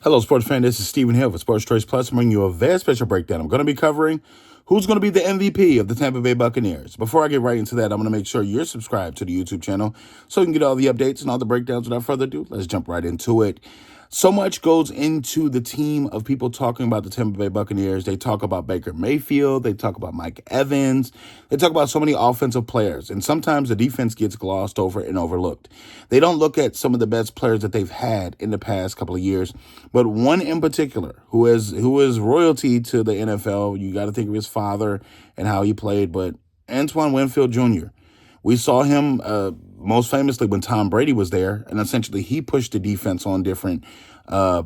Hello, sports fan. This is Stephen Hill for Sports Choice Plus. I'm bringing you a very special breakdown. I'm going to be covering who's going to be the MVP of the Tampa Bay Buccaneers. Before I get right into that, I'm going to make sure you're subscribed to the YouTube channel so you can get all the updates and all the breakdowns. Without further ado, let's jump right into it. So much goes into the team of people talking about the Tampa Bay Buccaneers. They talk about Baker Mayfield. They talk about Mike Evans. They talk about so many offensive players. And sometimes the defense gets glossed over and overlooked. They don't look at some of the best players that they've had in the past couple of years. But one in particular who is royalty to the NFL, you got to think of his father and how he played. But Antoine Winfield Jr., we saw him most famously when Tom Brady was there, and essentially he pushed the defense on different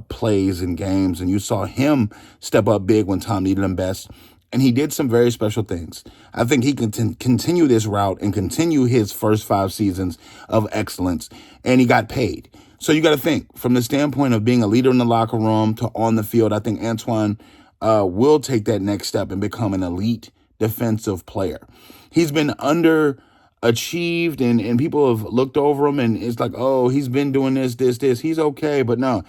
plays and games, and you saw him step up big when Tom needed him best, and he did some very special things. I think he can continue this route and continue his first 5 seasons of excellence, and he got paid. So you got to think, from the standpoint of being a leader in the locker room to on the field, I think Antoine will take that next step and become an elite defensive player. He's been underachieved and people have looked over him and it's like, oh, he's been doing this. He's okay. But no,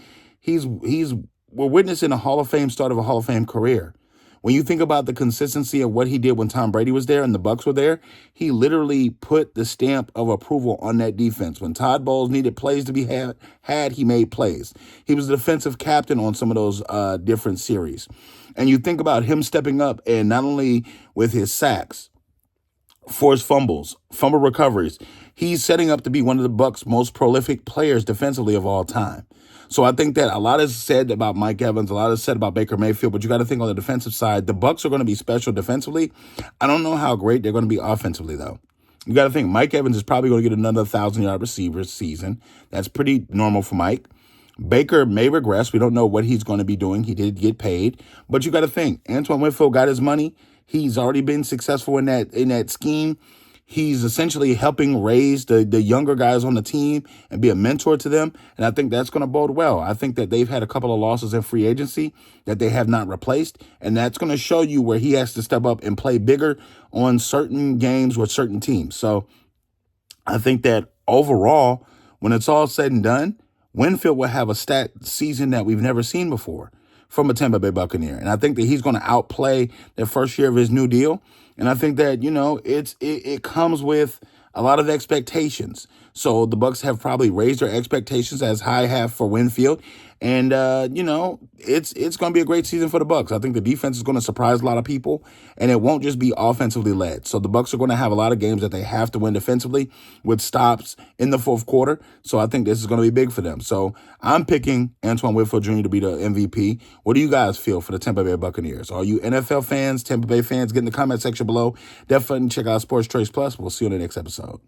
we're witnessing a Hall of Fame start of a Hall of Fame career. When you think about the consistency of what he did when Tom Brady was there and the Bucs were there, he literally put the stamp of approval on that defense. When Todd Bowles needed plays to be had, he made plays. He was the defensive captain on some of those different series. And you think about him stepping up and not only with his sacks, forced fumbles, fumble recoveries, he's setting up to be one of the Bucs' most prolific players defensively of all time. So I think that a lot is said about Mike Evans, a lot is said about Baker Mayfield, but you got to think on the defensive side, the Bucs are going to be special defensively. I don't know how great they're going to be offensively, though. You got to think Mike Evans is probably going to get another 1,000-yard receiver season. That's pretty normal for Mike. Baker may regress. We don't know what he's going to be doing. He did get paid. But you got to think, Antoine Winfield got his money. He's already been successful in that scheme. He's essentially helping raise the younger guys on the team and be a mentor to them. And I think that's going to bode well. I think that they've had a couple of losses in free agency that they have not replaced. And that's going to show you where he has to step up and play bigger on certain games with certain teams. So I think that overall, when it's all said and done, Winfield will have a stat season that we've never seen before from a Tampa Bay Buccaneer. And I think that he's going to outplay the first year of his new deal. And I think that, it comes with a lot of expectations. So the Bucs have probably raised their expectations as high have for Winfield. And, it's going to be a great season for the Bucs. I think the defense is going to surprise a lot of people, and it won't just be offensively led. So the Bucs are going to have a lot of games that they have to win defensively with stops in the fourth quarter. So I think this is going to be big for them. So I'm picking Antoine Winfield Jr. to be the MVP. What do you guys feel for the Tampa Bay Buccaneers? Are you NFL fans, Tampa Bay fans? Get in the comment section below. Definitely check out Sports Choice Plus. We'll see you in the next episode.